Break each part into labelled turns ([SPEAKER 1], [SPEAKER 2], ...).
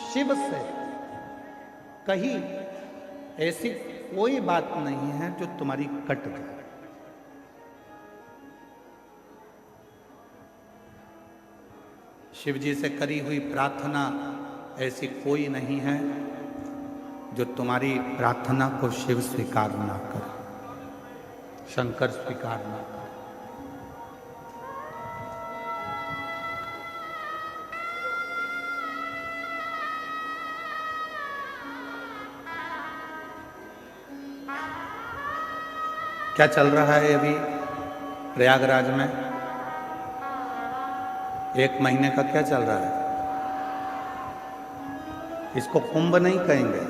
[SPEAKER 1] शिव से कहीं ऐसी कोई बात नहीं है जो तुम्हारी कट जाए। शिव जी से करी हुई प्रार्थना ऐसी कोई नहीं है जो तुम्हारी प्रार्थना को शिव स्वीकार ना करे, शंकर स्वीकार ना करे। क्या चल रहा है अभी प्रयागराज में? 1 महीने का क्या चल रहा है? इसको कुंभ नहीं कहेंगे,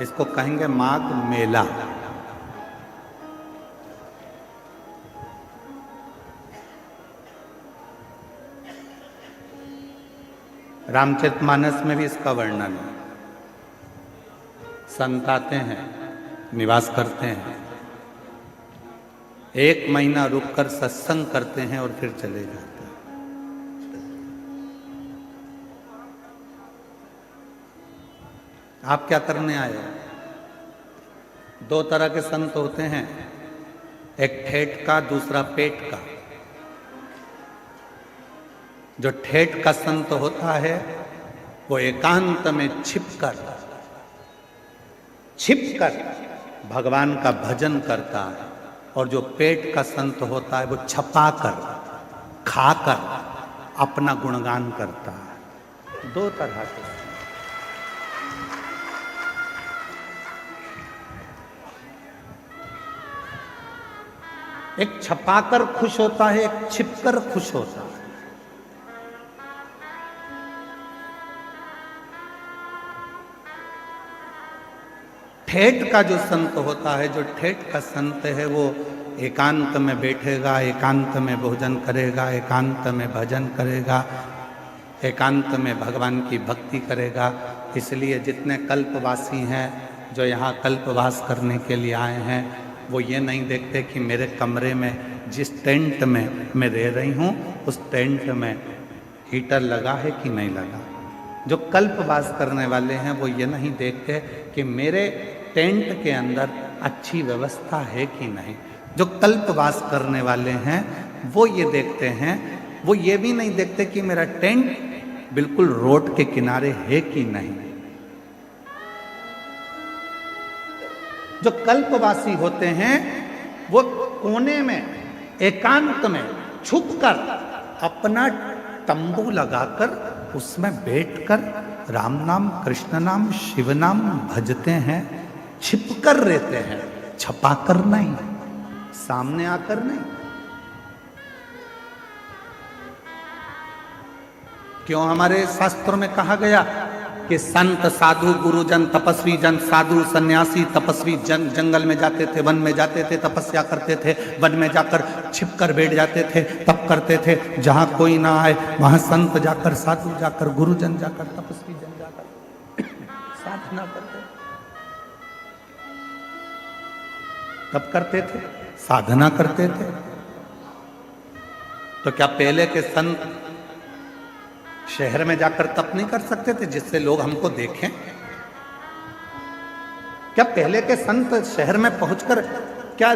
[SPEAKER 1] इसको कहेंगे माघ मेला। रामचरितमानस में भी इसका वर्णन है। संत आते हैं, निवास करते हैं, 1 महीना रुककर सत्संग करते हैं और फिर चले जाते हैं। आप क्या करने आए हो? 2 तरह के संत होते हैं, एक ठेठ का, दूसरा पेट का। जो ठेठ का संत होता है वो एकांत में छिपकर भगवान का भजन करता है, और जो पेट का संत होता है वो छपाकर खाकर अपना गुणगान करता है। 2 तरह के। एक छपाकर खुश होता है, एक छिपकर खुश होता है। ठेठ का जो संत होता है, जो ठेठ का संत है, वो एकांत में बैठेगा, एकांत में भोजन करेगा, एकांत में भजन करेगा, एकांत में भगवान की भक्ति करेगा। इसलिए जितने कल्पवासी हैं जो यहाँ कल्पवास करने के लिए आए हैं, वो ये नहीं देखते कि मेरे कमरे में, जिस टेंट में मैं रह रही हूँ, उस टेंट में हीटर लगा है कि नहीं लगा। जो कल्पवास करने वाले हैं वो ये नहीं देखते कि मेरे टेंट के अंदर अच्छी व्यवस्था है कि नहीं। जो कल्पवास करने वाले हैं वो ये देखते हैं, वो ये भी नहीं देखते कि मेरा टेंट बिल्कुल रोड के किनारे है कि नहीं। जो कल्पवासी होते हैं वो कोने में, एकांत में छुपकर अपना तंबू लगाकर उसमें बैठकर राम नाम, कृष्ण नाम, शिव नाम भजते हैं, छिपकर रहते हैं, छपाकर नहीं, सामने आकर नहीं। क्यों हमारे शास्त्रों में कहा गया कि संत, साधु, गुरुजन, तपस्वी जन, साधु, सन्यासी, तपस्वी जन जंगल में जाते थे, वन में जाते थे, तपस्या करते थे, वन में जाकर छिपकर बैठ जाते थे, तप करते थे। जहां कोई ना आए वहां संत जाकर, साधु जाकर, गुरुजन जाकर, तपस्वी जन जाकर साधना करते, तप करते थे, साधना करते थे। तो क्या पहले के संत शहर में जाकर तप नहीं कर सकते थे जिससे लोग हमको देखें? क्या पहले के संत शहर में पहुंचकर क्या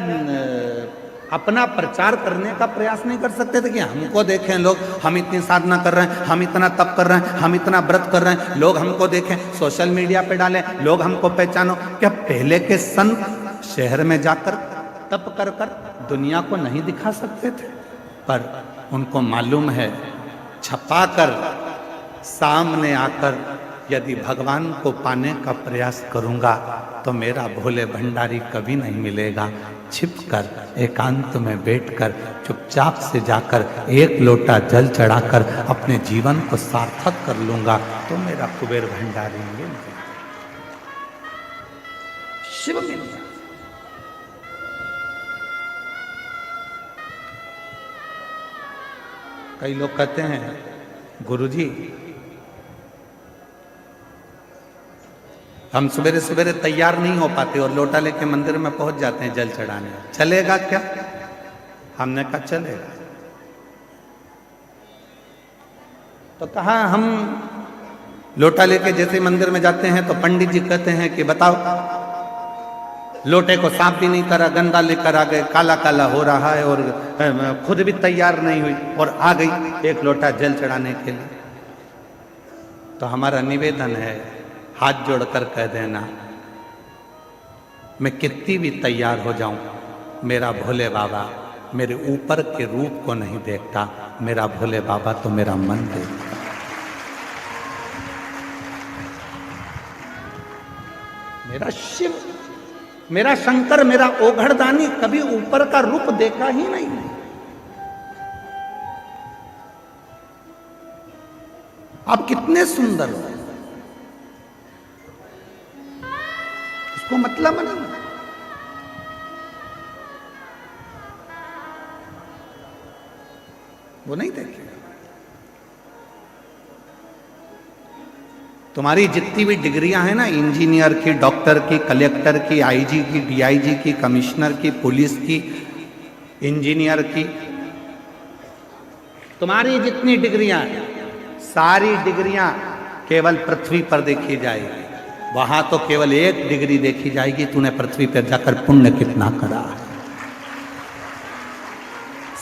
[SPEAKER 1] अपना प्रचार करने का प्रयास नहीं कर सकते थे कि हमको देखें लोग, हम इतनी साधना कर रहे हैं, हम इतना तप कर रहे हैं, हम इतना व्रत कर रहे हैं, लोग हमको देखें, सोशल मीडिया पे डालें, लोग हमको पहचानो? क्या पहले के संत शहर में जाकर तप कर कर दुनिया को नहीं दिखा सकते थे? पर उनको मालूम है, छपाकर सामने आकर यदि भगवान को पाने का प्रयास करूंगा तो मेरा भोले भंडारी कभी नहीं मिलेगा। छिपकर, एकांत में बैठकर, चुपचाप से जाकर 1 लोटा जल चढ़ाकर अपने जीवन को सार्थक कर लूंगा तो मेरा कुबेर भंडारी मिल जाएगा, शिव मिल जाएगा। कई लोग कहते हैं, गुरुजी हम सवेरे सवेरे तैयार नहीं हो पाते और लोटा लेके मंदिर में पहुंच जाते हैं जल चढ़ाने, चलेगा क्या? हमने कहा चलेगा। तो कहा हम लोटा लेके जैसे मंदिर में जाते हैं तो पंडित जी कहते हैं कि बताओ, लोटे को साफ भी नहीं करा, गंदा लेकर आ गए, काला काला हो रहा है और खुद भी तैयार नहीं हुई और आ गई एक लोटा जल चढ़ाने के लिए। तो हमारा निवेदन है, हाथ जोड़कर कह देना, मैं कितनी भी तैयार हो जाऊं, मेरा भोले बाबा मेरे ऊपर के रूप को नहीं देखता, मेरा भोले बाबा तो मेरा मन देखता। मेरा शिव, मेरा शंकर, मेरा ओघड़दानी कभी ऊपर का रूप देखा ही नहीं। आप कितने सुंदर हो, उसको मतलब नहीं। वो नहीं देखेगा। तुम्हारी जितनी भी डिग्रियां हैं ना, इंजीनियर की, डॉक्टर की, कलेक्टर की, आईजी की, डीआईजी की, कमिश्नर की, पुलिस की, इंजीनियर की, तुम्हारी जितनी डिग्रियां हैं, सारी डिग्रियां केवल पृथ्वी पर देखी जाएगी। वहां तो केवल एक डिग्री देखी जाएगी, तूने पृथ्वी पर जाकर पुण्य कितना करा है,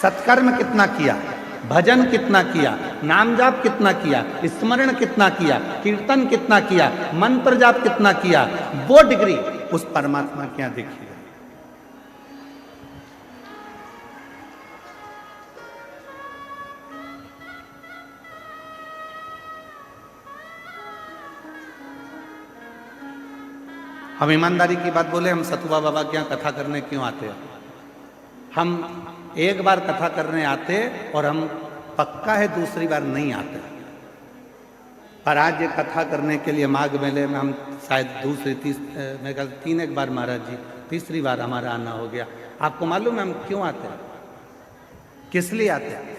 [SPEAKER 1] सत्कर्म कितना किया, भजन कितना किया, नाम जाप कितना किया, स्मरण कितना किया, कीर्तन कितना किया, मंत्र जाप कितना किया, वो डिग्री उस परमात्मा के यहां देखी। हम ईमानदारी की बात बोले, हम सतुआ बाबा के यहाँ कथा करने क्यों आते हैं? हम एक बार कथा करने आते और हम पक्का है दूसरी बार नहीं आते। पर आज ये कथा करने के लिए माघ मेले में हम शायद मैं कहता 3 एक बार महाराज जी, तीसरी बार हमारा आना हो गया। आपको मालूम है हम क्यों आते हैं, किस लिए आते हैं?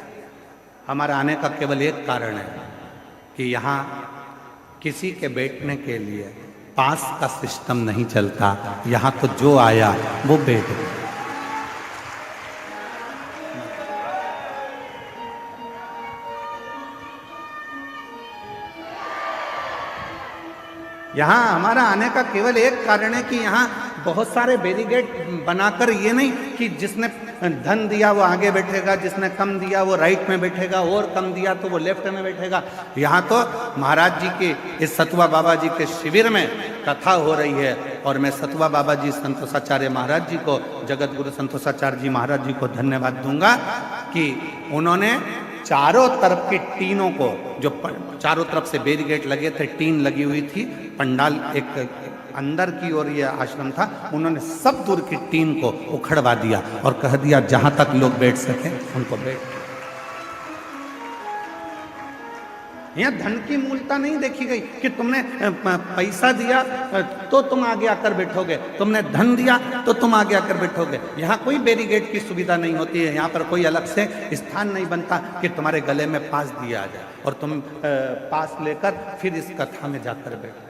[SPEAKER 1] हमारा आने का केवल एक कारण है कि यहाँ किसी के बैठने के लिए पास का सिस्टम नहीं चलता। यहाँ तो जो आया वो बैठ गया। यहाँ हमारा आने का केवल एक कारण है कि यहाँ बहुत सारे बैरिकेड बनाकर, ये नहीं कि जिसने धन दिया वो आगे बैठेगा, जिसने कम दिया वो राइट में बैठेगा, और कम दिया तो वो लेफ्ट में बैठेगा। यहाँ तो महाराज जी के, इस सतुआ बाबा जी के शिविर में कथा हो रही है और मैं सतुआ बाबा जी संतोषाचार्य महाराज जी को, जगत गुरु संतोषाचार्य जी महाराज जी को धन्यवाद दूंगा कि उन्होंने चारों तरफ की टीनों को, जो चारों तरफ से बैरिकेड लगे थे, टीन लगी हुई थी, पंडाल एक अंदर की ओर ये आश्रम था, उन्होंने सब दूर की टीन को उखड़वा दिया और कह दिया जहां तक लोग बैठ सके उनको बैठ। यहाँ धन की मूलता नहीं देखी गई कि तुमने पैसा दिया तो तुम आगे आकर बैठोगे, तुमने धन दिया तो तुम आगे आकर बैठोगे। यहाँ कोई बैरिकेड की सुविधा नहीं होती है। यहाँ पर कोई अलग से स्थान नहीं बनता कि तुम्हारे गले में पास दिया जाए और तुम पास लेकर फिर इस कथा में जाकर बैठो।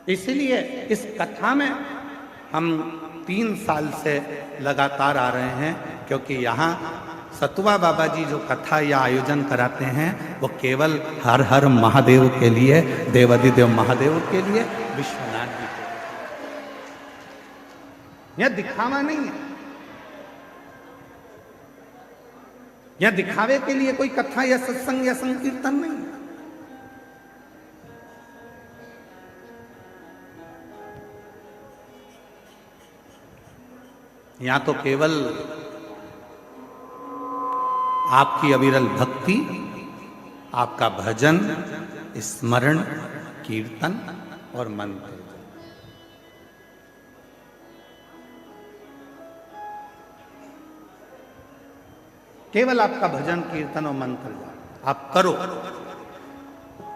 [SPEAKER 1] इसीलिए इस कथा में हम 3 साल से लगातार आ रहे हैं, क्योंकि यहाँ सतुआ बाबा जी जो कथा या आयोजन कराते हैं वो केवल हर हर महादेव के लिए, देवाधिदेव महादेव के लिए, विश्वनाथ जी के लिए। यह दिखावा नहीं है, यह दिखावे के लिए कोई कथा या सत्संग या संकीर्तन नहीं है। यहाँ तो केवल आपकी अविरल भक्ति, आपका भजन, स्मरण, कीर्तन और मंत्र, केवल आपका भजन, कीर्तन और मंत्र आप करो।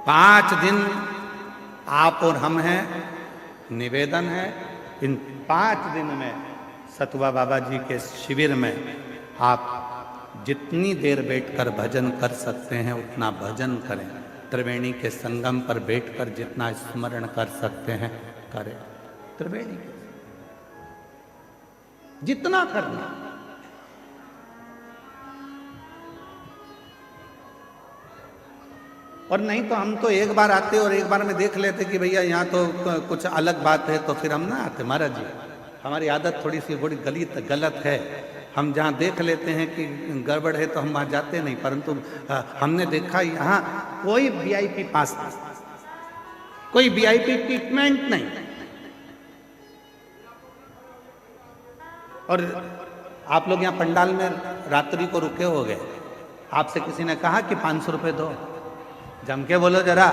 [SPEAKER 1] 5 दिन आप और हम हैं। निवेदन है, इन 5 दिन में सतुआ बाबा जी के शिविर में आप जितनी देर बैठकर भजन कर सकते हैं उतना भजन करें। त्रिवेणी के संगम पर बैठकर जितना स्मरण कर सकते हैं करें। त्रिवेणी के जितना करना। और नहीं तो हम तो एक बार आते और एक बार में देख लेते कि भैया यहाँ तो कुछ अलग बात है, तो फिर हम ना आते। महाराज जी, हमारी आदत थोड़ी सी बड़ी गलत है। हम जहाँ देख लेते हैं कि गड़बड़ है तो हम वहाँ जाते नहीं, परंतु हमने देखा यहाँ कोई वीआईपी पास नहीं, कोई वीआईपी ट्रीटमेंट नहीं। और आप लोग यहाँ पंडाल में रात्रि को रुके हो गए, आपसे किसी ने कहा कि 500 रुपये दो? जम के बोलो जरा।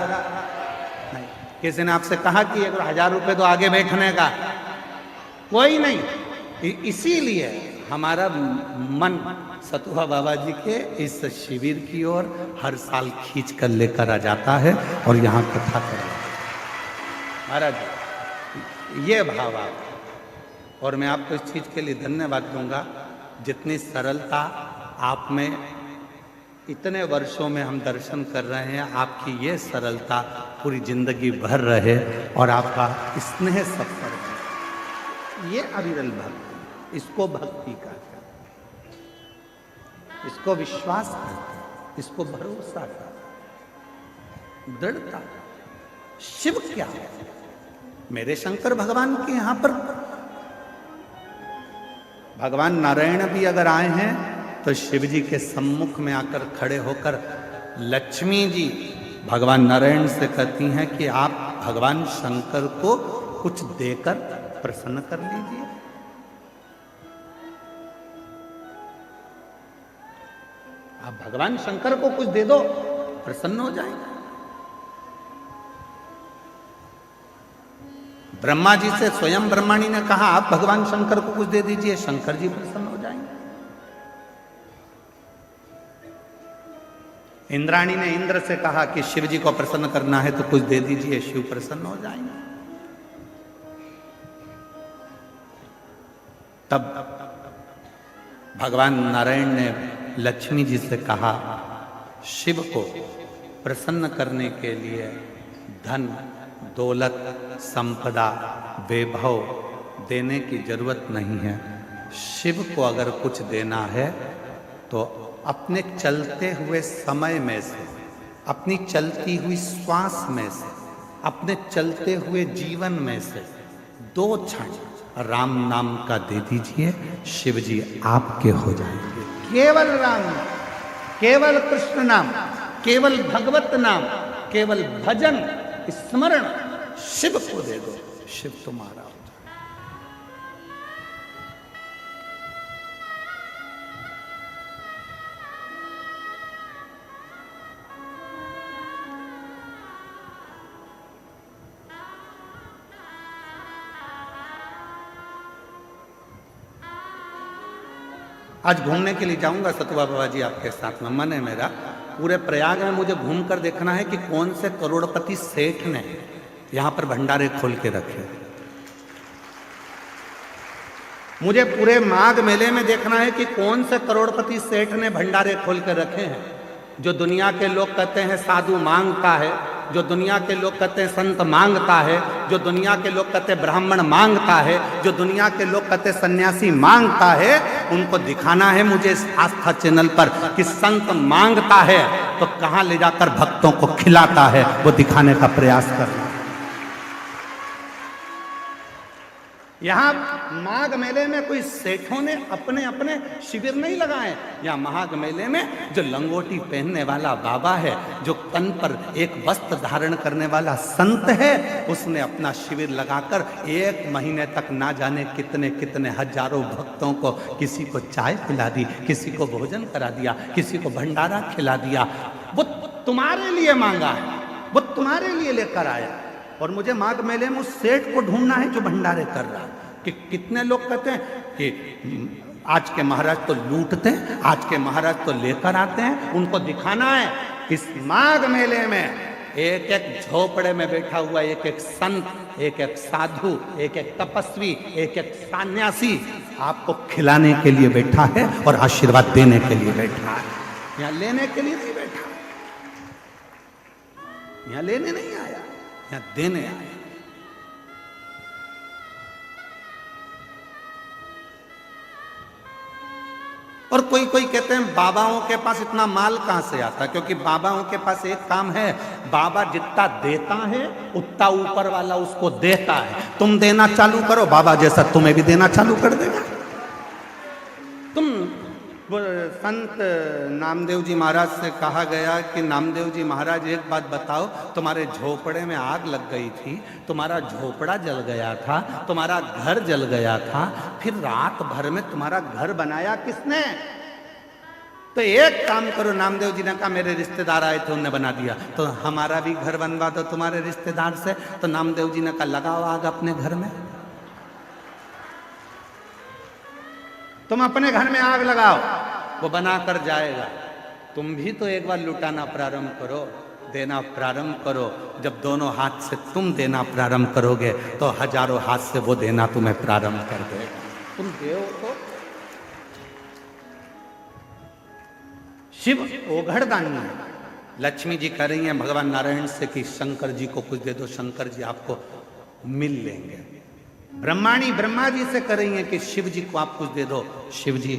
[SPEAKER 1] नहीं। किसी ने आपसे कहा कि 1000 रुपये दो आगे बैठने का? कोई नहीं। इसीलिए हमारा मन सतुआ बाबा जी के इस शिविर की ओर हर साल खींच कर लेकर आ जाता है और यहाँ कथा कर। महाराज ये भाव आप, और मैं आपको इस चीज के लिए धन्यवाद दूंगा, जितनी सरलता आप में इतने वर्षों में हम दर्शन कर रहे हैं, आपकी ये सरलता पूरी जिंदगी भर रहे और आपका स्नेह सत्सर, ये अविरल भक्ति, इसको भक्ति कहते हैं, इसको विश्वास कहते हैं, इसको भरोसा कहते हैं, दृढ़ता। शिव क्या है? मेरे शंकर भगवान के यहां पर भगवान नारायण भी अगर आए हैं तो शिव जी के सम्मुख में आकर खड़े होकर लक्ष्मी जी भगवान नारायण से कहती हैं कि आप भगवान शंकर को कुछ देकर प्रसन्न कर लीजिए। आप भगवान शंकर को कुछ दे दो, प्रसन्न हो जाएंगे। ब्रह्मा जी से स्वयं ब्रह्माणी ने कहा आप भगवान शंकर को कुछ दे दीजिए, शंकर जी प्रसन्न हो जाएंगे। इंद्राणी ने इंद्र से कहा कि शिव जी को प्रसन्न करना है तो कुछ दे दीजिए, शिव प्रसन्न हो जाएंगे। तब भगवान नारायण ने लक्ष्मी जी से कहा शिव को प्रसन्न करने के लिए धन, दौलत, संपदा, वैभव देने की जरूरत नहीं है। शिव को अगर कुछ देना है तो अपने चलते हुए समय में से, अपनी चलती हुई श्वास में से, अपने चलते हुए जीवन में से 2 क्षण राम नाम का दे दीजिए, शिव जी आपके हो जाएंगे। केवल राम नाम, केवल कृष्ण नाम, केवल भगवत नाम, केवल भजन स्मरण शिव को दे दो, शिव तुम्हारा हो जाए। आज घूमने के लिए जाऊंगा सतुआ बाबा जी आपके साथ में, मन है मेरा। पूरे प्रयाग में मुझे घूमकर देखना है कि कौन से करोड़पति सेठ ने यहां पर भंडारे खोल के रखे। मुझे पूरे माघ मेले में देखना है कि कौन से करोड़पति सेठ ने भंडारे खोल के रखे हैं। जो दुनिया के लोग कहते हैं साधु मांगता है, जो दुनिया के लोग कहते हैं संत मांगता है, जो दुनिया के लोग कहते हैं ब्राह्मण मांगता है, जो दुनिया के लोग कहते हैं सन्यासी मांगता है, उनको दिखाना है मुझे इस आस्था चैनल पर कि संत मांगता है तो कहां ले जाकर भक्तों को खिलाता है, वो दिखाने का प्रयास करना। यहाँ माघ मेले में कोई सेठों ने अपने अपने शिविर नहीं लगाए। यहाँ माघ मेले में जो लंगोटी पहनने वाला बाबा है, जो तन पर एक वस्त्र धारण करने वाला संत है, उसने अपना शिविर लगाकर 1 महीने तक ना जाने कितने कितने हजारों भक्तों को, किसी को चाय पिला दी, किसी को भोजन करा दिया, किसी को भंडारा खिला दिया। वो तुम्हारे लिए मांगा है, वो तुम्हारे लिए लेकर आया। और मुझे माघ मेले में उस सेठ को ढूंढना है जो भंडारे कर रहा है। कि कितने लोग कहते हैं कि आज के महाराज तो लूटते हैं, आज के महाराज तो लेकर आते हैं, उनको दिखाना है। इस माघ मेले में एक एक झोपड़े में बैठा हुआ एक एक संत, एक एक साधु, एक एक तपस्वी, एक एक सन्यासी आपको खिलाने के लिए बैठा है और आशीर्वाद देने के लिए बैठा है। यहाँ लेने के लिए नहीं बैठा, यहाँ लेने नहीं आया, यहाँ देने आया। और कोई कोई कहते हैं बाबाओं के पास इतना माल कहां से आता है, क्योंकि बाबाओं के पास एक काम है, बाबा जितना देता है उतना ऊपर वाला उसको देता है। तुम देना चालू करो, बाबा जैसा तुम्हें भी देना चालू कर देगा। तुम संत नामदेव जी महाराज से कहा गया कि नामदेव जी महाराज एक बात बताओ, तुम्हारे झोपड़े में आग लग गई थी, तुम्हारा झोपड़ा जल गया था, तुम्हारा घर जल गया था, फिर रात भर में तुम्हारा घर बनाया किसने? तो एक काम करो, नामदेव जी ने कहा मेरे रिश्तेदार आए थे उन्होंने बना दिया, तो हमारा भी घर बनवा दो तुम्हारे रिश्तेदार से। तो नामदेव जी ने कहा लगाओ आग अपने घर में, तुम अपने घर में आग लगाओ, वो बना कर जाएगा। तुम भी तो एक बार लुटाना प्रारंभ करो, देना प्रारंभ करो। जब दोनों हाथ से तुम देना प्रारंभ करोगे तो हजारों हाथ से वो देना तुम्हें प्रारंभ कर देगा। तुम देव तो शिव ओघड़दानी है। लक्ष्मी जी कह रही हैं भगवान नारायण से कि शंकर जी को कुछ दे दो, शंकर जी आपको मिल लेंगे। ब्रह्माणी ब्रह्मा जी से कर रही हैं कि शिव जी को आप कुछ दे दो, शिव जी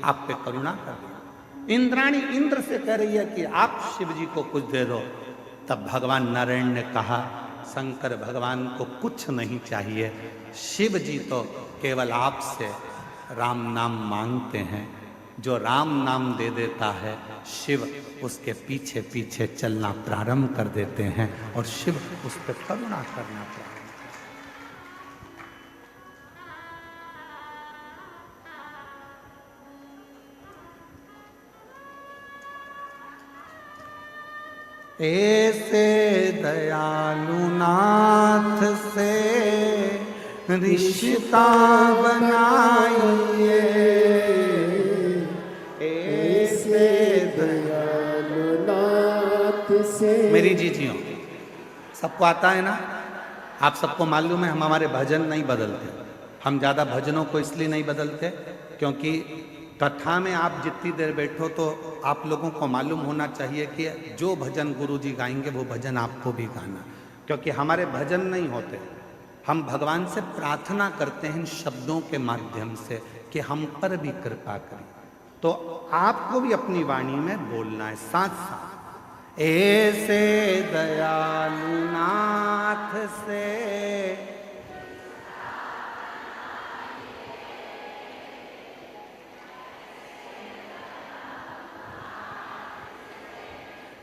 [SPEAKER 1] आप पे करुणा कर दो। इंद्राणी इंद्र से कह रही है कि आप शिव जी को कुछ दे दो। तब भगवान नारायण ने कहा शंकर भगवान को कुछ नहीं चाहिए, शिव जी तो केवल आपसे राम नाम मांगते हैं। जो राम नाम दे देता है शिव उसके पीछे पीछे चलना प्रारंभ कर देते हैं और शिव उस पर करुणा करना प्रारंभ। ऐसे दयालु नाथ से रिश्ता बनाइए, ऐसे दयालु नाथ से। मेरी जीजियों, सबको आता है ना? आप सबको मालूम है हम हमारे भजन नहीं बदलते। हम ज़्यादा भजनों को इसलिए नहीं बदलते क्योंकि कथा में आप जितनी देर बैठो तो आप लोगों को मालूम होना चाहिए कि जो भजन गुरु जी गाएंगे वो भजन आपको भी गाना, क्योंकि हमारे भजन नहीं होते। हम भगवान से प्रार्थना करते हैं इन शब्दों के माध्यम से कि हम पर भी कृपा करें। तो आपको भी अपनी वाणी में बोलना है साथ साथ, ऐसे दयालु नाथ से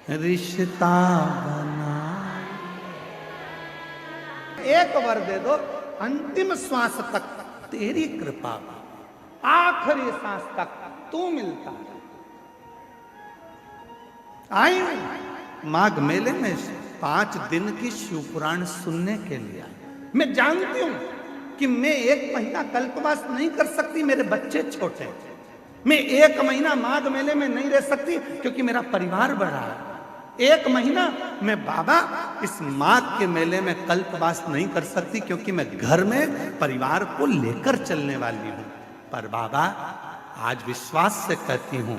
[SPEAKER 1] रिश्ता बना। एक वर दे दो, अंतिम श्वास तक तेरी कृपा, आखिरी सांस तक तू मिलता है। आई माघ मेले में 5 दिन की शिवपुराण सुनने के लिए आई। मैं जानती हूं कि मैं 1 महीना कल्पवास नहीं कर सकती, मेरे बच्चे छोटे हैं। मैं 1 महीना माघ मेले में नहीं रह सकती क्योंकि मेरा परिवार बड़ा है। 1 महीना मैं बाबा इस माघ के मेले में कल्पवास नहीं कर सकती क्योंकि मैं घर में परिवार को लेकर चलने वाली हूं। पर बाबा आज विश्वास से कहती हूं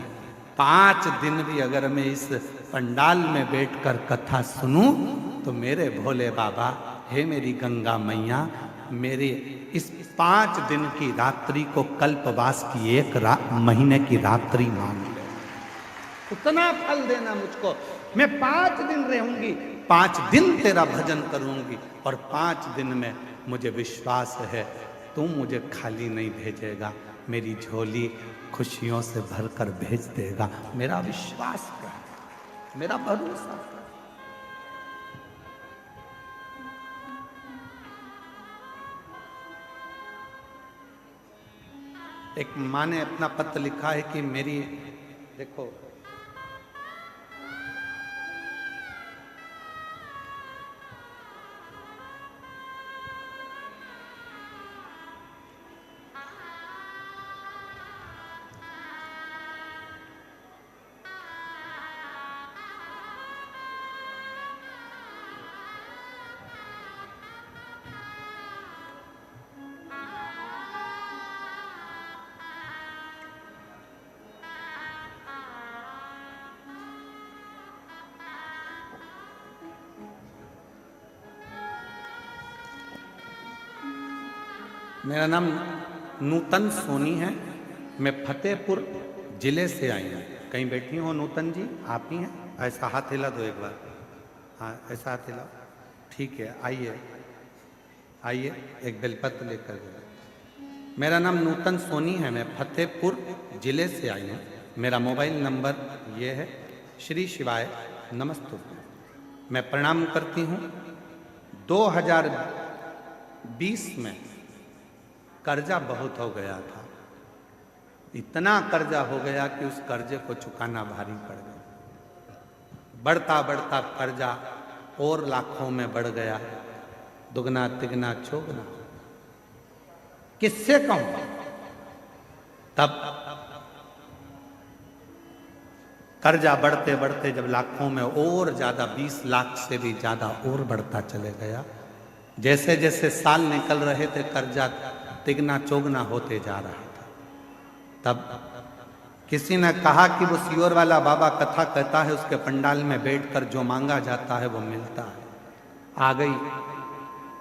[SPEAKER 1] 5 दिन भी अगर मैं इस पंडाल में बैठकर कथा सुनूं तो मेरे भोले बाबा, हे मेरी गंगा मैया, मेरे इस 5 दिन की रात्रि को कल्पवास की 1 महीने की रात्रि मान ले, उतना फल देना मुझको। मैं 5 दिन रहूंगी, 5 दिन तेरा भजन करूंगी और 5 दिन में मुझे विश्वास है तू मुझे खाली नहीं भेजेगा, मेरी झोली खुशियों से भरकर भेज देगा। मेरा विश्वास है, मेरा भरोसा। एक माँ ने अपना पत्र लिखा है कि मेरी, देखो मेरा नाम नूतन सोनी है, मैं फतेहपुर जिले से आई हैं। कहीं बैठी हो नूतन जी, आप ही हैं? ऐसा हाथ हिला दो एक बार। हाँ, ऐसा हाथ हिलाओ। ठीक है, आइए आइए, एक बेलपत्र लेकर गए। मेरा नाम नूतन सोनी है, मैं फतेहपुर जिले से आई हूँ। मेरा मोबाइल नंबर ये है। श्री शिवाय नमस्तु। मैं प्रणाम करती हूँ। 2020 में कर्जा बहुत हो गया था। इतना कर्जा हो गया कि उस कर्जे को चुकाना भारी पड़ गया। बढ़ता बढ़ता कर्जा और लाखों में बढ़ गया, दुगना तिगना चौगना। किससे कहूं? तब कर्जा बढ़ते बढ़ते जब लाखों में और ज्यादा, 20 लाख से भी ज्यादा और बढ़ता चले गया। जैसे जैसे साल निकल रहे थे कर्जा तिगना चौगना होते जा रहा था। तब किसी ने कहा कि वो सियोर वाला बाबा कथा कहता है, उसके पंडाल में बैठकर जो मांगा जाता है वो मिलता है। आ गई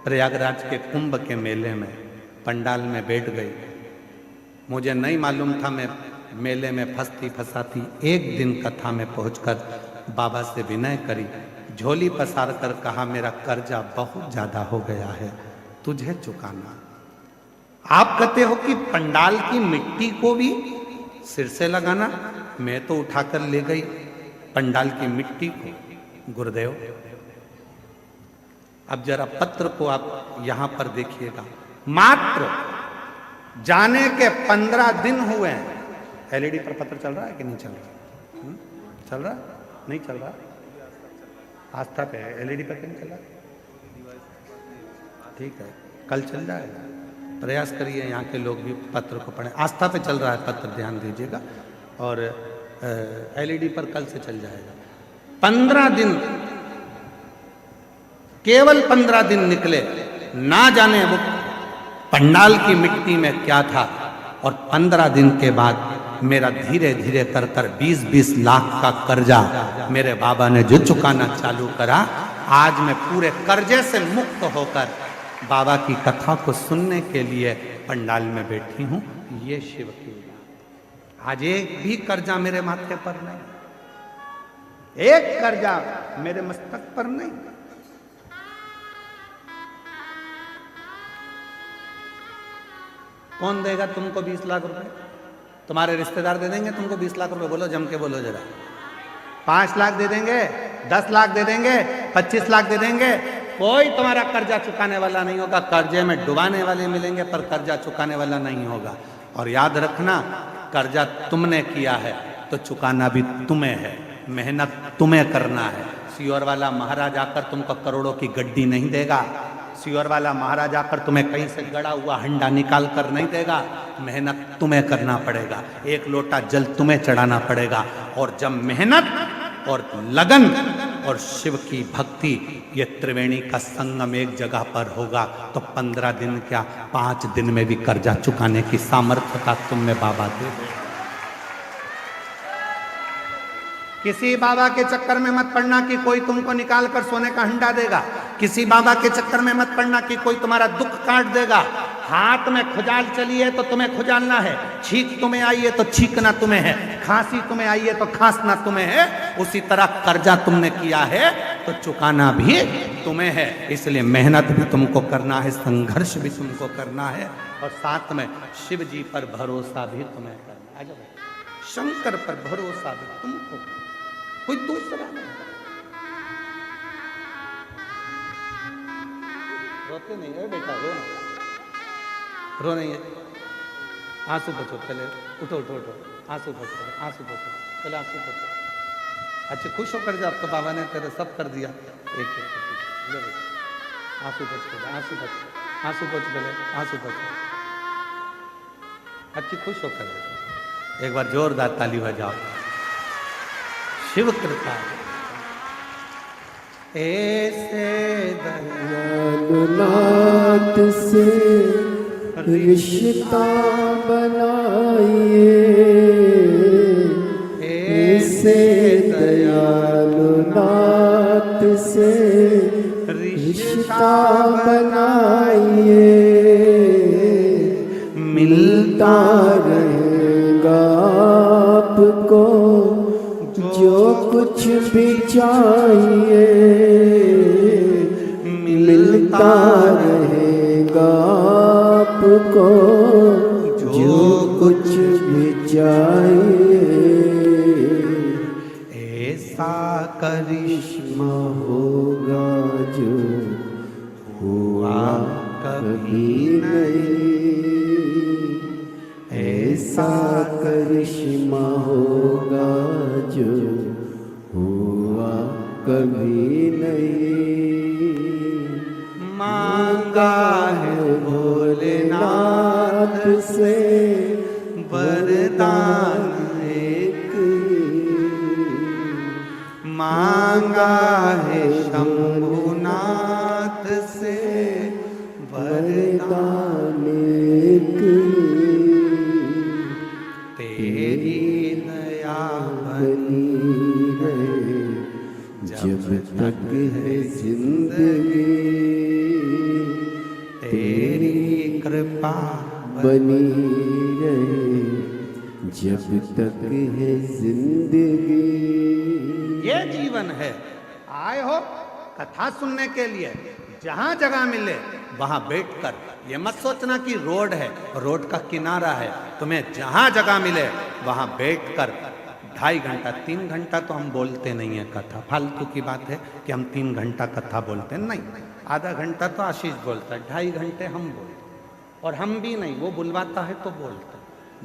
[SPEAKER 1] प्रयागराज के कुंभ के मेले में, पंडाल में बैठ गई। मुझे नहीं मालूम था, मैं मेले में फंसती फंसाती एक दिन कथा में पहुंचकर बाबा से विनय करी, झोली पसार कर कहा, मेरा कर्जा बहुत ज्यादा हो गया है, तुझे चुकाना। आप कहते हो कि पंडाल की मिट्टी को भी सिर से लगाना, मैं तो उठाकर ले गई पंडाल की मिट्टी को। गुरुदेव, अब जरा पत्र को आप यहां पर देखिएगा। मात्र जाने के 15 दिन हुए हैं। एलईडी पर पत्र चल रहा है कि नहीं चल रहा? चल रहा? नहीं चल रहा? आस्था पे है, एलईडी पर क्यों चल रहा? ठीक है, कल चल जाएगा। प्रयास करिए यहाँ के लोग भी पत्र को पढ़ें। आस्था पे चल रहा है पत्र, ध्यान दीजिएगा। और एलईडी पर कल से चल जाएगा। 15 दिन, केवल 15 दिन निकले, ना जाने वो पंडाल की मिट्टी में क्या था। और 15 दिन के बाद मेरा धीरे धीरे कर कर 20-20 लाख का कर्जा मेरे बाबा ने जो चुकाना चालू करा, आज मैं पूरे कर्जे से मुक्त होकर बाबा की कथा को सुनने के लिए पंडाल में बैठी हूं। ये शिव की बात। आज एक भी कर्जा मेरे माथे पर नहीं, एक कर्जा मेरे मस्तक पर नहीं। कौन देगा तुमको 20 लाख रुपए? तुम्हारे रिश्तेदार दे देंगे तुमको 20 लाख रुपए? बोलो, जम के बोलो जरा। 5 लाख दे देंगे, 10 लाख दे देंगे, 25 लाख दे देंगे। कोई तुम्हारा कर्जा चुकाने वाला नहीं होगा। कर्जे में डुबाने वाले मिलेंगे पर कर्जा चुकाने वाला नहीं होगा। और याद रखना, कर्जा तुमने किया है तो चुकाना भी तुम्हें है, मेहनत तुम्हें करना है। सियोर वाला महाराज आकर तुमको करोड़ों की गड्डी नहीं देगा। सियोर वाला महाराज आकर तुम्हें कहीं से गड़ा हुआ हंडा निकाल कर नहीं देगा। मेहनत तुम्हें करना पड़ेगा, एक लोटा जल तुम्हें चढ़ाना पड़ेगा। और जब मेहनत और लगन और शिव की भक्ति, ये त्रिवेणी का संगम एक जगह पर होगा तो 15 दिन क्या, 5 दिन में भी कर्जा चुकाने की सामर्थ्यता तुम में बाबा दे दे। किसी बाबा के चक्कर में मत पड़ना कि कोई तुमको निकाल कर सोने का हंडा देगा। किसी बाबा के चक्कर में मत पड़ना कि कोई तुम्हारा दुख काट देगा। हाथ में खुजाल चली है तो तुम्हें खुजालना है, छींक तुम्हें आई है तो छींकना तुम्हें है, खांसी तुम्हें आई है तो खांसना तुम्हें है। उसी तरह कर्जा तुमने किया है तो चुकाना भी तुम्हें है। इसलिए मेहनत भी तुमको करना है, संघर्ष भी तुमको करना है, और साथ में शिव जी पर भरोसा भी तुम्हें करना है। शंकर पर भरोसा भी तुमको, कोई दूसरा नहीं। रोते नहीं है बेटा, रो ना, रो नहीं है। आंसू बचो पहले, उठो उठो उठो, आंसू बचो, आंसू बचो पहले, आंसू बचो। अच्छा खुश होकर जा, अब तो बाबा ने तेरे सब कर दिया। एक आंसू बच, आंसू बच, आंसू बच पहले, आंसू बचो। अच्छी खुश होकर एक बार जोरदार ताली बजाओ। शिव कृपा ऐसे
[SPEAKER 2] दयालुनाथ से रिश्ता बनाइए, ऐसे दयालुनाथ से रिश्ता बनाइए। मिलता रहेगा कुछ भी चाहिए मिलता रहेगा आपको, जो कुछ भी चाहिए।
[SPEAKER 1] ऐसा करिश्मा
[SPEAKER 2] होगा जो हुआ कभी नहीं, ऐसा करिश्मा होगा जो हुआ कभी नहीं।
[SPEAKER 1] मांगा है भोलेनाथ
[SPEAKER 2] से
[SPEAKER 1] वरदान एक, मांगा है शंभुनाथ से वरदान
[SPEAKER 2] एक।
[SPEAKER 1] तेरी दया
[SPEAKER 2] बनी रहे जब तक है जिंदगी,
[SPEAKER 1] तेरी कृपा
[SPEAKER 2] बनी रहे जब तक है जिंदगी।
[SPEAKER 1] ये जीवन है। आए हो कथा सुनने के लिए, जहां जगह मिले वहां बैठकर, ये मत सोचना कि रोड है, रोड का किनारा है, तुम्हें जहां जगह मिले वहां बैठकर 2.5 घंटा 3 घंटा तो हम बोलते नहीं है कथा, फालतू की बात है कि हम 3 घंटा कथा बोलते नहीं, आधा घंटा तो आशीष बोलता है, 2.5 घंटे हम बोलते, और हम भी नहीं, वो बुलवाता है तो बोलते।